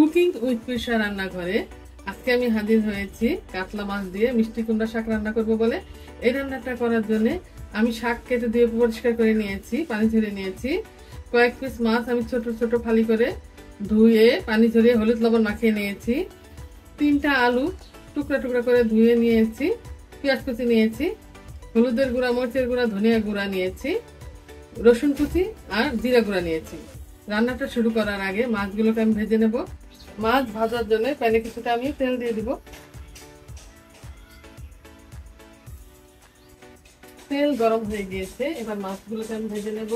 Cooking with পিসা রান্নাঘরে আজকে আমি হাজির হয়েছি কাতলা মাছ দিয়ে মিষ্টি কুমড়া শাক রান্না করব বলে। এই রান্নাটা করার জন্য আমি শাক কেটে দিয়ে পরিষ্কার করে নিয়েছি, পানি ঝরিয়ে নিয়েছি। কয়েক পিস মাছ আমি ছোট ছোট ফালি করে ধুয়ে পানি ঝরিয়ে হলুদ লবণ মাখিয়ে নিয়েছি। 3টা আলু টুকরা টুকরা করে ধুয়ে নিয়েছি। পেঁয়াজ কুচি নিয়েছি, হলুদের গুঁড়া, মরিচের গুঁড়া, ধনিয়া গুঁড়া নিয়েছি, রসুন কুচি আর জিরা গুঁড়া নিয়েছি। রান্নাটা শুরু করার আগে মাছগুলোকে আমি ভেজে নেব। মাছ ভাজার জন্য প্যানে কিছুটা আমি তেল দিয়ে দিব। তেল গরম হয়ে গিয়েছে, এবার মাছগুলোকে আমি ভেজে নেব।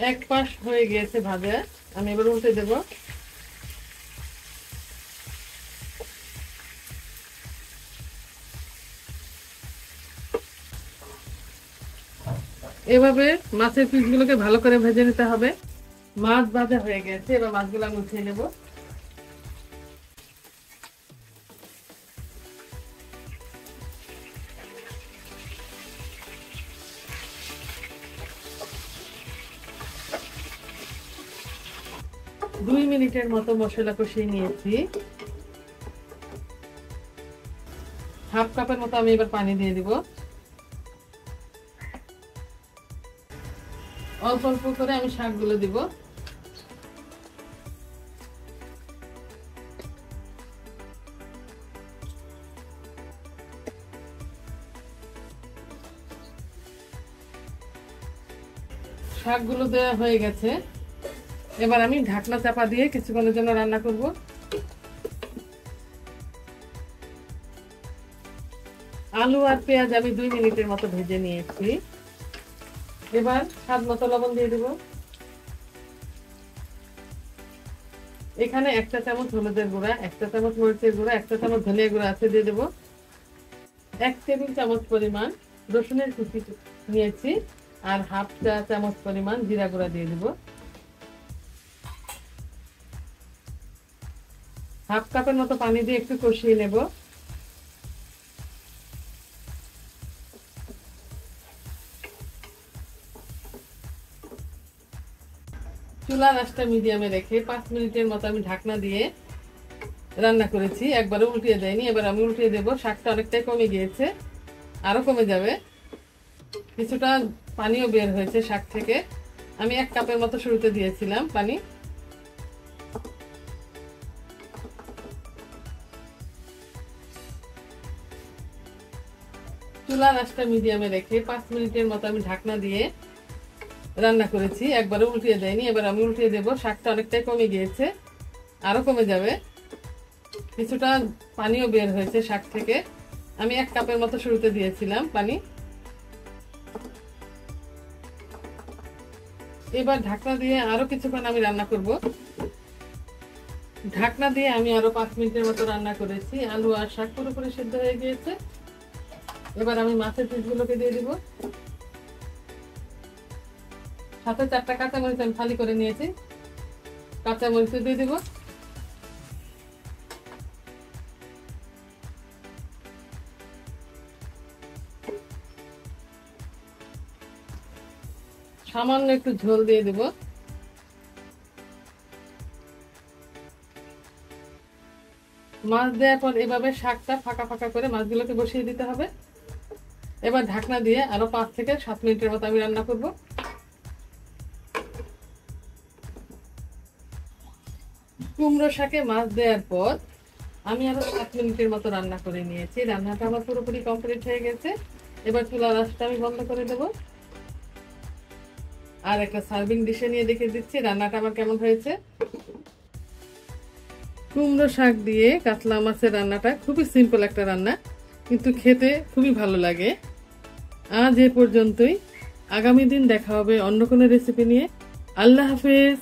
এক পাশ হয়ে গিয়েছে ভাজা, আমি এবার উল্টে দেব। এভাবে মাছের পিসগুলোকে ভালো করে ভেজে নিতে হবে। মাছ ভাজা হয়ে গেছে, এবার মাছগুলো আমি উঠিয়ে নেব। দুই মিনিটের মতো মশলা কষিয়ে নিয়েছি। হাফ কাপের মতো আমি এবার পানি দিয়ে দিব। অল্প অল্প করে আমি শাকগুলো দিব। শাকগুলো দেওয়া হয়ে গেছে, এবার আমি ঢাকনা চাপা দিয়ে কিছুক্ষণের জন্য রান্না করব। আলু আর পেঁয়াজ আমি 2 মিনিটের মতো ভেজে নিয়েছি। এবার স্বাদ মতো লবণ দিয়ে দেব। এখানে 1 চামচ হলুদের গুঁড়া, 1 চামচ মরিচের গুঁড়া, 1 চামচ ধনিয়া গুঁড়া আছে দিয়ে দেব। 1 টেবিল চামচ পরিমাণ রসুনের কুচি নিয়েছি আর হাফ চা চামচ পরিমাণ জিরা গুঁড়া দিয়ে দেব। হাফ কাপের মতো পানি দিয়ে একটু কষিয়ে নেব। চুলার আঁচটা মিডিয়ামে রেখে 5 মিনিটের মতো আমি ঢাকনা দিয়ে রান্না করেছি, একবারে উল্টিয়ে দেয়নি। এবার আমি উল্টিয়ে দেব। শাকটা অনেকটাই কমে গিয়েছে, আরো কমে যাবে। কিছুটা পানিও বের হয়েছে শাক থেকে। আমি 1 কাপের মতো শুরুতে দিয়েছিলাম পানি। চুলার আঁচটা মিডিয়ামে রেখে 5 মিনিটের মতো আমি ঢাকনা দিয়ে রান্না করেছি, একবারে উল্টিয়ে দেয়নি। এবার আমি উল্টিয়ে দেব। শাকটা অনেকটাই কমে গিয়েছে, আরো কমে যাবে। কিছুটা পানিও বের হয়েছে শাক থেকে। আমি 1 কাপের মতো শুরুতে দিয়েছিলাম পানি। এবার ঢাকনা দিয়ে আরো কিছুক্ষণ আমি রান্না করব। ঢাকনা দিয়ে আমি আরো 5 মিনিটের মতো রান্না করেছি। আলু আর শাক পুরোপুরি সিদ্ধ হয়ে গিয়েছে। এবার আমি মাছের পিসগুলোকে দিয়ে দিব। সাথে 4টা কাঁচামরিচ আমি ফালি করে নিয়েছি, কাঁচামরিচ দিয়ে দিব। সামান্য একটু ঝোল দিয়ে দিব। মাছ দেওয়ার পর এভাবে শাকটা ফাঁকা ফাঁকা করে মাছগুলোকে বসিয়ে দিতে হবে। এবার ঢাকনা দিয়ে আরো 5 থেকে 7 মিনিটের মতো আমি রান্না করব। কুমড়ো শাকে মাছ দেওয়ার পর আমি আরো 7 মিনিটের মতো রান্না করে নিয়েছি। রান্নাটা আমার পুরোপুরি কমপ্লিট হয়ে গেছে। এবার চুলার আঁচটা আমি বন্ধ করে দেব আর একটা সার্ভিং ডিশে নিয়ে দেখে দিচ্ছি রান্নাটা আমার কেমন হয়েছে। কুমড়ো শাক দিয়ে কাতলা মাছের রান্নাটা খুবই সিম্পল একটা রান্না, কিন্তু খেতে খুবই ভালো লাগে। আজ এ পর্যন্তই। আগামী দিন দেখা হবে অন্য কোনো রেসিপি নিয়ে। আল্লাহ হাফেজ।